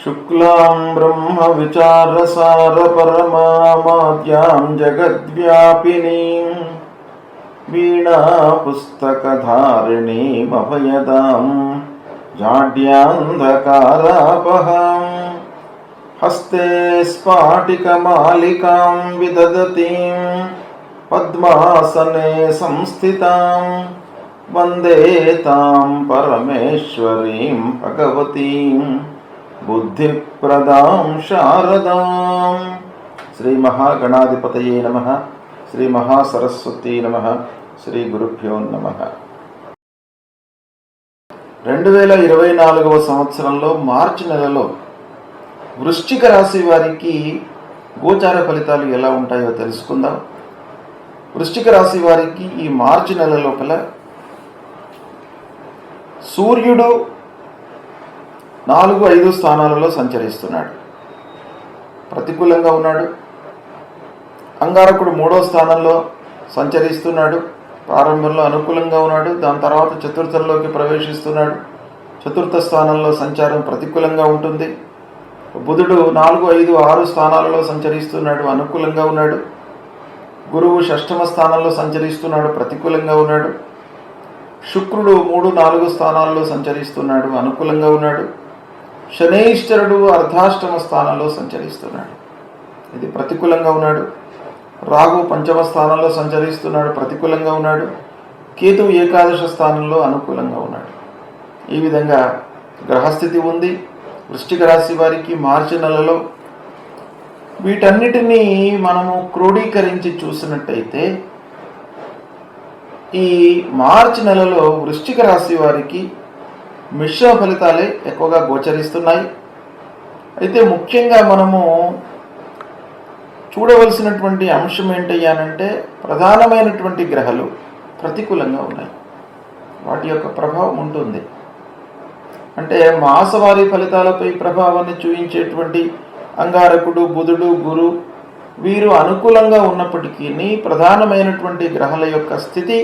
शुक्लां ब्रह्मविचारसारपरमामाद्यां जगद्व्यापिनीं वीणापुस्तकधारिणीमभयदां जाड्यान्धकारापहां हस्ते स्फाटिकमालिकां विदधतीं पद्मासने संस्थितां वन्दे तां परमेश्वरीं भगवतीं बुद्धिप्रदां शारदां। श्री महागणाधिपतये नमः। श्री महासरस्वती नमः। श्री गुरुभ्यो नमः। 2024వ సంవత్సరంలో మార్చి నెలలో వృశ్చిక రాశి వారికి గోచార ఫలితాలు ఎలా ఉంటాయో తెలుసుకుందాం. వృశ్చిక రాశి వారికి ఈ మార్చి నెల లోపల సూర్యుడు 4-5 స్థానాలలో సంచరిస్తున్నాడు, ప్రతికూలంగా ఉన్నాడు. అంగారకుడు 3వ స్థానంలో సంచరిస్తున్నాడు, ప్రారంభంలో అనుకూలంగా ఉన్నాడు. దాని తర్వాత చతుర్థంలోకి ప్రవేశిస్తున్నాడు. చతుర్థ స్థానంలో సంచారం ప్రతికూలంగా ఉంటుంది. బుధుడు 4, 5, 6 స్థానాలలో సంచరిస్తున్నాడు, అనుకూలంగా ఉన్నాడు. గురువు 6వ స్థానంలో సంచరిస్తున్నాడు, ప్రతికూలంగా ఉన్నాడు. శుక్రుడు 3, 4 స్థానాల్లో సంచరిస్తున్నాడు, అనుకూలంగా ఉన్నాడు. శనైశ్వరుడు అర్ధాష్టమ స్థానంలో సంచరిస్తున్నాడు, ఇది ప్రతికూలంగా ఉన్నాడు. రాహు 5వ స్థానంలో సంచరిస్తున్నాడు, ప్రతికూలంగా ఉన్నాడు. కేతువు ఏకాదశ స్థానంలో అనుకూలంగా ఉన్నాడు. ఈ విధంగా గ్రహస్థితి ఉంది వృశ్చిక రాశి వారికి మార్చి నెలలో. వీటన్నిటినీ మనము క్రోడీకరించి చూసినట్టయితే ఈ మార్చి నెలలో వృశ్చిక రాశి వారికి మిశ్రమ ఫలితాలే ఎక్కువగా గోచరిస్తున్నాయి. అయితే ముఖ్యంగా మనము చూడవలసినటువంటి అంశం ఏంటయ్యానంటే, ప్రధానమైనటువంటి గ్రహాలు ప్రతికూలంగా ఉన్నాయి, వాటి యొక్క ప్రభావం ఉంటుంది. అంటే మాసవారీ ఫలితాలపై ప్రభావాన్ని చూపించేటువంటి అంగారకుడు, బుధుడు, గురు వీరు అనుకూలంగా ఉన్నప్పటికీ ప్రధానమైనటువంటి గ్రహాల యొక్క స్థితి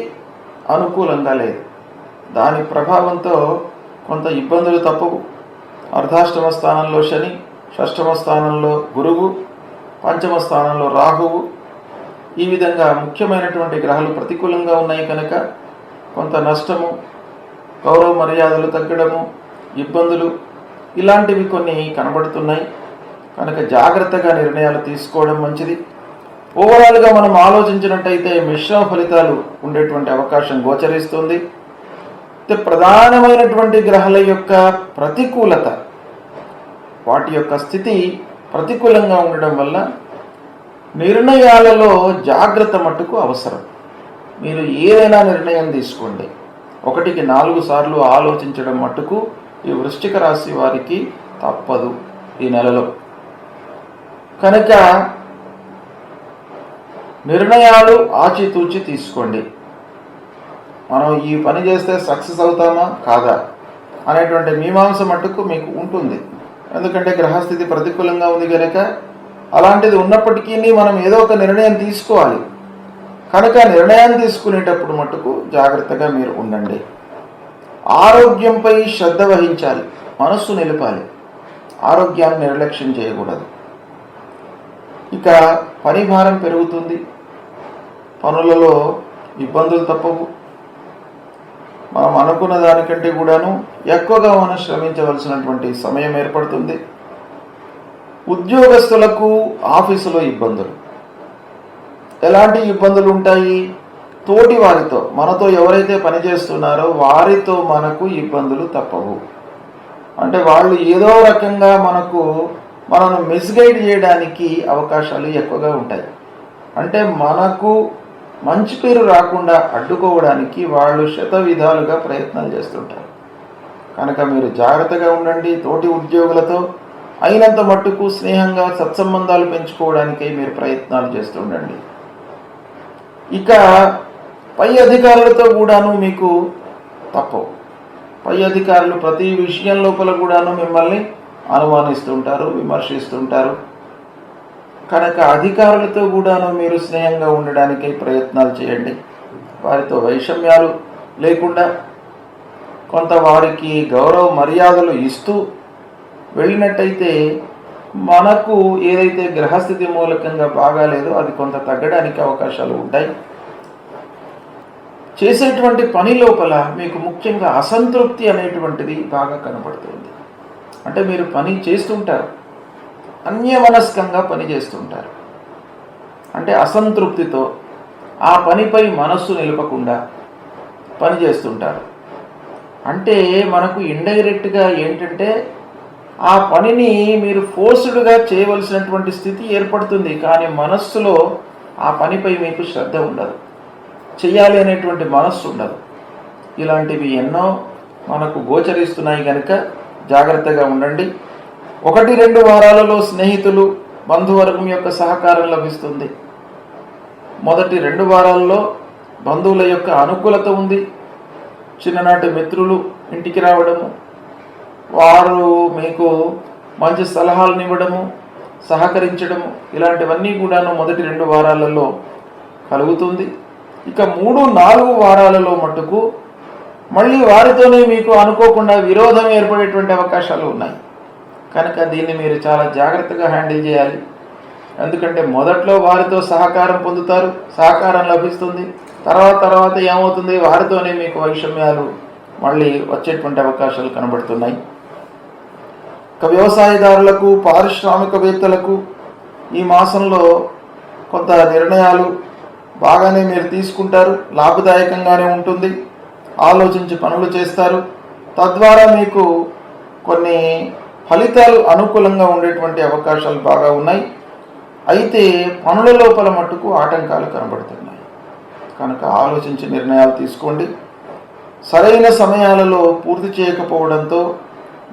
అనుకూలంగా లేదు. దాని ప్రభావంతో కొంత ఇబ్బందులు తప్పవు. అర్ధాష్టమ స్థానంలో శని, షష్టమ స్థానంలో గురువు, 5వ స్థానంలో రాహువు. ఈ విధంగా ముఖ్యమైనటువంటి గ్రహాలు ప్రతికూలంగా ఉన్నాయి కనుక కొంత నష్టము, గౌరవ మర్యాదలు తగ్గడము, ఇబ్బందులు ఇలాంటివి కొన్ని కనబడుతున్నాయి. కనుక జాగ్రత్తగా నిర్ణయాలు తీసుకోవడం మంచిది. ఓవరాల్గా మనం ఆలోచించినట్టయితే మిశ్రమ ఫలితాలు ఉండేటువంటి అవకాశం గోచరిస్తుంది. ప్రధానమైనటువంటి గ్రహాల యొక్క ప్రతికూలత, వాటి యొక్క స్థితి ప్రతికూలంగా ఉండడం వల్ల నిర్ణయాలలో జాగ్రత్త మట్టుకు అవసరం. మీరు ఏదైనా నిర్ణయం తీసుకోండి, 1కి 4 సార్లు ఆలోచించడం మట్టుకు ఈ వృశ్చిక రాశి వారికి తప్పదు ఈ నెలలో. కనుక నిర్ణయాలు ఆచితూచి తీసుకోండి. మనం ఈ పని చేస్తే సక్సెస్ అవుతామా కాదా అనేటువంటి మీమాంస మట్టుకు మీకు ఉంటుంది. ఎందుకంటే గ్రహస్థితి ప్రతికూలంగా ఉంది కనుక అలాంటిది ఉన్నప్పటికీ మనం ఏదో ఒక నిర్ణయం తీసుకోవాలి. కనుక నిర్ణయం తీసుకునేటప్పుడు మట్టుకు జాగ్రత్తగా మీరు ఉండండి. ఆరోగ్యంపై శ్రద్ధ వహించాలి, మనస్సు నిలపాలి, ఆరోగ్యాన్ని నిర్లక్ష్యం చేయకూడదు. ఇక పని భారం పెరుగుతుంది, పనులలో ఇబ్బందులు తప్పవు. మనం అనుకున్న దానికంటే కూడాను ఎక్కువగా మనం శ్రమించవలసినటువంటి సమయం ఏర్పడుతుంది. ఉద్యోగస్తులకు ఆఫీసులో ఇబ్బందులు. ఎలాంటి ఇబ్బందులు ఉంటాయి? తోటి వారితో, మనతో ఎవరైతే పనిచేస్తున్నారో వారితో మనకు ఇబ్బందులు తప్పవు. అంటే వాళ్ళు ఏదో రకంగా మనను మిస్గైడ్ చేయడానికి అవకాశాలు ఎక్కువగా ఉంటాయి. అంటే మనకు మంచి పేరు రాకుండా అడ్డుకోవడానికి వాళ్ళు శతవిధాలుగా ప్రయత్నాలు చేస్తుంటారు. కనుక మీరు జాగ్రత్తగా ఉండండి. తోటి ఉద్యోగులతో అయినంత మట్టుకు స్నేహంగా సత్సంబంధాలు పెంచుకోవడానికై మీరు ప్రయత్నాలు చేస్తుండండి. ఇక పై అధికారులతో కూడాను మీకు తప్పవు. పై అధికారులు ప్రతి విషయం లోపల కూడాను మిమ్మల్ని అనుమానిస్తుంటారు, విమర్శిస్తుంటారు. కనుక అధికారులతో కూడాను మీరు స్నేహంగా ఉండడానికై ప్రయత్నాలు చేయండి. వారితో వైషమ్యాలు లేకుండా కొంత వారికి గౌరవ మర్యాదలు ఇస్తూ వెళ్ళినట్టయితే మనకు ఏదైతే గ్రహస్థితి మూలకంగా బాగాలేదో అది కొంత తగ్గడానికి అవకాశాలు ఉంటాయి. చేసేటువంటి పని లోపల మీకు ముఖ్యంగా అసంతృప్తి అనేటువంటిది బాగా కనబడుతుంది. అంటే మీరు పని చేస్తుంటారు, అన్యమనస్కంగా పని చేస్తుంటారు. అంటే అసంతృప్తితో ఆ పనిపై మనస్సు నిలపకుండా పని చేస్తుంటారు. అంటే మనకు ఇండైరెక్ట్గా ఏంటంటే ఆ పనిని మీరు ఫోర్స్డ్గా చేయవలసినటువంటి స్థితి ఏర్పడుతుంది, కానీ మనస్సులో ఆ పనిపై మీకు శ్రద్ధ ఉండదు, చెయ్యాలి అనేటువంటి మనస్సు ఉండదు. ఇలాంటివి ఎన్నో మనకు గోచరిస్తున్నాయి కనుక జాగ్రత్తగా ఉండండి. 1-2 వారాలలో స్నేహితులు, బంధువర్గం యొక్క సహకారం లభిస్తుంది. మొదటి 2 వారాల్లో బంధువుల యొక్క అనుకూలత ఉంది. చిన్ననాటి మిత్రులు ఇంటికి రావడము, వారు మీకు మంచి సలహాలను ఇవ్వడము, సహకరించడము, ఇలాంటివన్నీ కూడాను మొదటి 2 వారాలలో కలుగుతుంది. ఇక 3-4 వారాలలో మటుకు మళ్ళీ వారితోనే మీకు అనుకోకుండా విరోధం ఏర్పడేటువంటి అవకాశాలు ఉన్నాయి. కనుక దీన్ని మీరు చాలా జాగ్రత్తగా హ్యాండిల్ చేయాలి. ఎందుకంటే మొదట్లో వారితో సహకారం పొందుతారు, సహకారం లభిస్తుంది. తర్వాత ఏమవుతుంది, వారితోనే మీకు వైషమ్యాలు మళ్ళీ వచ్చేటువంటి అవకాశాలు కనబడుతున్నాయి. ఇక వ్యవసాయదారులకు, పారిశ్రామికవేత్తలకు ఈ మాసంలో కొంత నిర్ణయాలు బాగానే మీరు తీసుకుంటారు, లాభదాయకంగానే ఉంటుంది. ఆలోచించి పనులు చేస్తారు, తద్వారా మీకు కొన్ని ఫలితాలు అనుకూలంగా ఉండేటువంటి అవకాశాలు బాగా ఉన్నాయి. అయితే పనుల లోపల మట్టుకు ఆటంకాలు కనబడుతున్నాయి కనుక ఆలోచించి నిర్ణయాలు తీసుకోండి. సరైన సమయాలలో పూర్తి చేయకపోవడంతో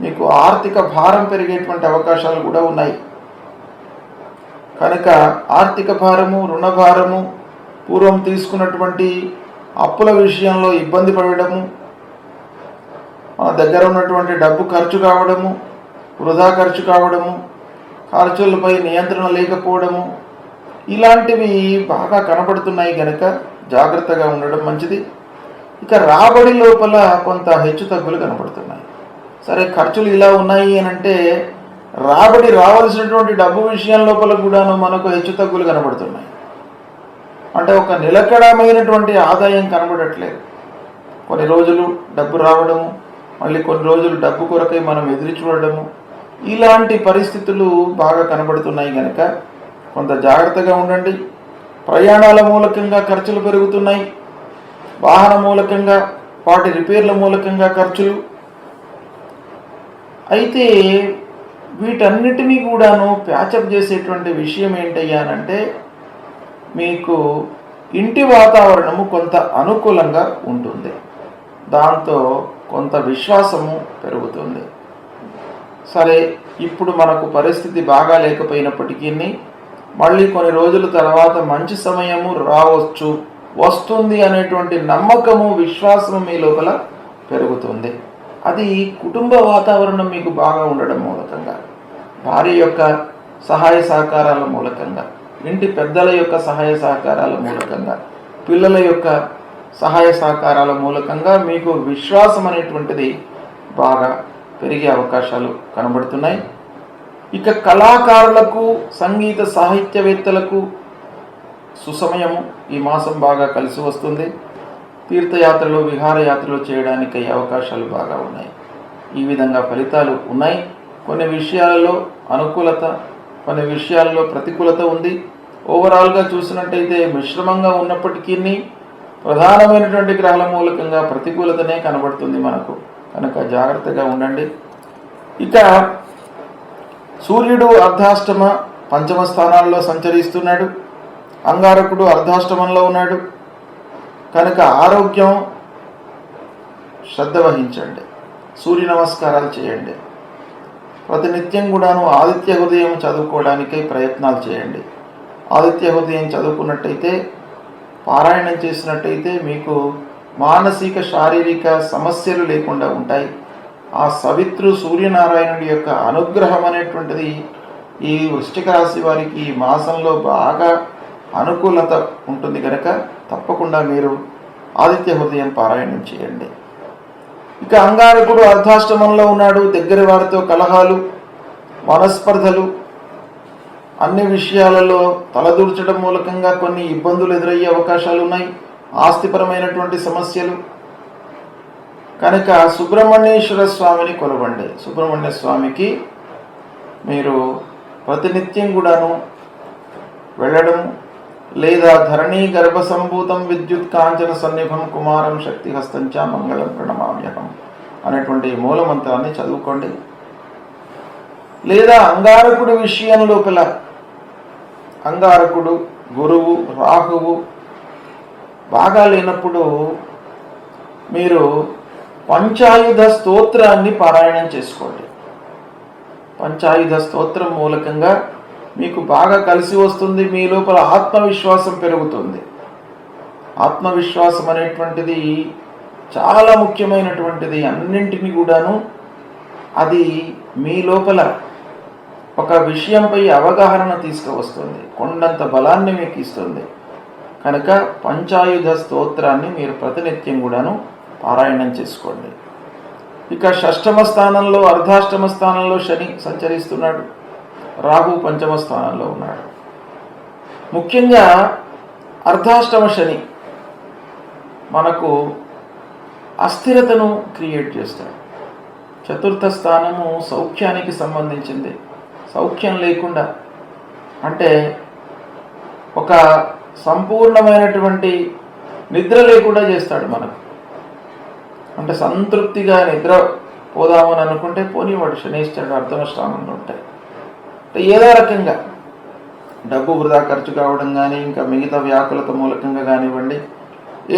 మీకు ఆర్థిక భారం పెరిగేటువంటి అవకాశాలు కూడా ఉన్నాయి. కనుక ఆర్థిక భారము, రుణ భారము, పూర్వం తీసుకున్నటువంటి అప్పుల విషయంలో ఇబ్బంది పడడము, మన దగ్గర ఉన్నటువంటి డబ్బు ఖర్చు కావడము, వృధా ఖర్చు కావడము, ఖర్చులపై నియంత్రణ లేకపోవడము, ఇలాంటివి బాగా కనబడుతున్నాయి కనుక జాగ్రత్తగా ఉండడం మంచిది. ఇక రాబడి లోపల కొంత హెచ్చు తగ్గులు కనబడుతున్నాయి. సరే, ఖర్చులు ఇలా ఉన్నాయి అని అంటే రాబడి రావాల్సినటువంటి డబ్బు విషయం లోపల కూడాను మనకు హెచ్చు తగ్గులు కనబడుతున్నాయి. అంటే ఒక నిలకడమైనటువంటి ఆదాయం కనబడట్లేదు. కొన్ని రోజులు డబ్బు రావడము, మళ్ళీ కొన్ని రోజులు డబ్బు కొరకై మనం ఎదురు చూడడము, ఇలాంటి పరిస్థితులు బాగా కనబడుతున్నాయి కనుక కొంత జాగ్రత్తగా ఉండండి. ప్రయాణాల మూలకంగా ఖర్చులు పెరుగుతున్నాయి, వాహన మూలకంగా, వాటి రిపేర్ల మూలకంగా ఖర్చులు. అయితే వీటన్నిటినీ కూడాను ప్యాచప్ చేసేటువంటి విషయం ఏంటయ్యానంటే మీకు ఇంటి వాతావరణము కొంత అనుకూలంగా ఉంటుంది, దాంతో కొంత విశ్వాసము పెరుగుతుంది. సరే, ఇప్పుడు మనకు పరిస్థితి బాగా లేకపోయినప్పటికీ మళ్ళీ కొన్ని రోజుల తర్వాత మంచి సమయము రావచ్చు, వస్తుంది అనేటువంటి నమ్మకము, విశ్వాసము మీ లోపల పెరుగుతుంది. అది కుటుంబ వాతావరణం మీకు బాగా ఉండడం మూలకంగా, భార్య యొక్క సహాయ సహకారాల మూలకంగా, ఇంటి పెద్దల యొక్క సహాయ సహకారాల మూలకంగా, పిల్లల యొక్క సహాయ సహకారాల మూలకంగా మీకు విశ్వాసం అనేటువంటిది బాగా పెరిగే అవకాశాలు కనబడుతున్నాయి. ఇక కళాకారులకు, సంగీత సాహిత్యవేత్తలకు సుసమయము ఈ మాసం బాగా కలిసి వస్తుంది. తీర్థయాత్రలు, విహారయాత్రలు చేయడానికి అవకాశాలు బాగా ఉన్నాయి. ఈ విధంగా ఫలితాలు ఉన్నాయి. కొన్ని విషయాలలో అనుకూలత, కొన్ని విషయాల్లో ప్రతికూలత ఉంది. ఓవరాల్గా చూసినట్టయితే మిశ్రమంగా ఉన్నప్పటికీ ప్రధానమైనటువంటి గ్రహాల మూలకంగా ప్రతికూలతనే కనబడుతుంది మనకు, కనుక జాగ్రత్తగా ఉండండి. ఇక సూర్యుడు అర్ధాష్టమ, పంచమ స్థానాల్లో సంచరిస్తున్నాడు. అంగారకుడు అర్ధాష్టమంలో ఉన్నాడు కనుక ఆరోగ్యం శ్రద్ధ వహించండి, సూర్య నమస్కారాలు చేయండి. ప్రతినిత్యం కూడాను ఆదిత్య హృదయం చదువుకోవడానికై ప్రయత్నాలు చేయండి. ఆదిత్య హృదయం చదువుకున్నట్టయితే, పారాయణం చేసినట్టయితే మీకు మానసిక, శారీరక సమస్యలు లేకుండా ఉంటాయి. ఆ సవిత్రు సూర్యనారాయణుడి యొక్క అనుగ్రహం అనేటువంటిది ఈ వృశ్చిక రాశి వారికి ఈ మాసంలో బాగా అనుకూలత ఉంటుంది కనుక తప్పకుండా మీరు ఆదిత్య హృదయం పారాయణం చేయండి. ఇక అంగారకుడు అర్ధాష్టమంలో ఉన్నాడు. దగ్గర వారితో కలహాలు, మనస్పర్ధలు, అన్ని విషయాలలో తలదూర్చడం మూలకంగా కొన్ని ఇబ్బందులు ఎదురయ్యే అవకాశాలు ఉన్నాయి. ఆస్తిపరమైనటువంటి సమస్యలు. కనుక సుబ్రహ్మణ్యేశ్వర స్వామిని కొలవండి. సుబ్రహ్మణ్య స్వామికి మీరు ప్రతినిత్యం కూడాను వెళ్ళడం, లేదా ధరణీ గర్భ సంభూతం విద్యుత్ కాంచన సన్నిభం కుమారం శక్తిహస్తంచ మంగళం ప్రణమామ్యహం అనేటువంటి మూలమంత్రాన్ని చదువుకోండి. లేదా అంగారకుడి విషయం లోపల అంగారకుడు, గురువు, రాహువు బాగా లేనప్పుడు మీరు పంచాయుధ స్తోత్రాన్ని పారాయణం చేసుకోండి. పంచాయుధ స్తోత్రం మూలకంగా మీకు బాగా కలిసి వస్తుంది. మీ లోపల ఆత్మవిశ్వాసం పెరుగుతుంది. ఆత్మవిశ్వాసం అనేటువంటిది చాలా ముఖ్యమైనటువంటిది. అన్నింటినీ కూడాను అది మీ లోపల ఒక విషయంపై అవగాహన తీసుకువస్తుంది, కొండంత బలాన్ని మీకు ఇస్తుంది. కనుక పంచాయుధ స్తోత్రాన్ని మీరు ప్రతినిత్యం కూడాను పారాయణం చేసుకోండి. ఇక షష్ఠమ స్థానంలో, అర్ధాష్టమ స్థానంలో శని సంచరిస్తున్నాడు. రాహు పంచమ స్థానంలో ఉన్నాడు. ముఖ్యంగా అర్ధాష్టమ శని మనకు అస్థిరతను క్రియేట్ చేస్తాడు. చతుర్థ స్థానము సౌఖ్యానికి సంబంధించింది. సౌఖ్యం లేకుండా అంటే ఒక సంపూర్ణమైనటువంటి నిద్ర లేకుండా చేస్తాడు మనకు. అంటే సంతృప్తిగా నిద్ర పోదామని అనుకుంటే పోనీ వాడు శనిస్తాడు అర్ధమ స్థానంలో ఉంటాయి. అంటే ఏదో రకంగా డబ్బు వృధా ఖర్చు కావడం కానీ, ఇంకా మిగతా వ్యాకులత మూలకంగా కానివ్వండి,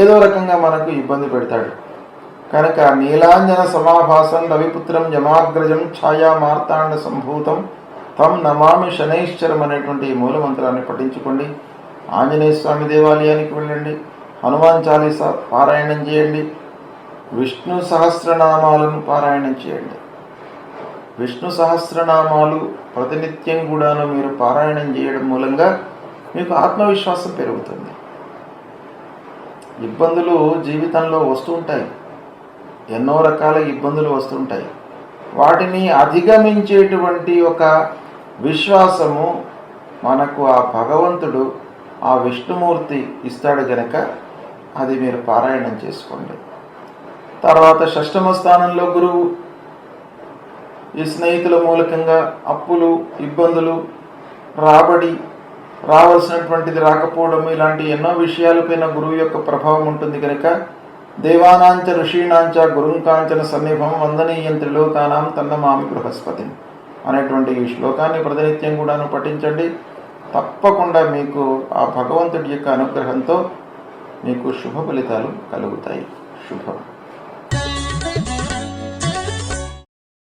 ఏదో రకంగా మనకు ఇబ్బంది పెడతాడు. కనుక నీలాంజన సమాభాసం రవిపుత్రం యమాగ్రజం ఛాయా మార్తాండ సంభూతం తం నమామి శనైశ్చరం అనేటువంటి మూలమంత్రాన్ని పఠించుకోండి. ఆంజనేయ స్వామి దేవాలయానికి వెళ్ళండి. హనుమాన్ చాలీసా పారాయణం చేయండి. విష్ణు సహస్రనామాలను పారాయణం చేయండి. విష్ణు సహస్రనామాలు ప్రతినిత్యం కూడాను మీరు పారాయణం చేయడం మూలంగా మీకు ఆత్మవిశ్వాసం పెరుగుతుంది. ఇబ్బందులు జీవితంలో వస్తూ ఉంటాయి. ఎన్నో రకాల ఇబ్బందులు వస్తుంటాయి. వాటిని అధిగమించేటువంటి ఒక విశ్వాసము మనకు ఆ భగవంతుడు, ఆ విష్ణుమూర్తి ఇస్తాడు. గనక అది మీరు పారాయణం చేసుకోండి. తర్వాత షష్టమ స్థానంలో గురువు. ఈ స్నేహితుల మూలకంగా అప్పులు, ఇబ్బందులు, రాబడి రావాల్సినటువంటిది రాకపోవడం, ఇలాంటి ఎన్నో విషయాలపైన గురువు యొక్క ప్రభావం ఉంటుంది. కనుక దేవానాంచ ఋషీణాంచ గురుంకాంచన సన్నిభం వందనీయం త్రిలోకానాం తన్నమామి బృహస్పతి అనేటువంటి ఈ శ్లోకాన్ని ప్రతినిత్యం కూడాను పఠించండి. తప్పకుండా మీకు ఆ భగవంతుడి యొక్క అనుగ్రహంతో మీకు శుభ ఫలితాలు కలుగుతాయి. శుభం.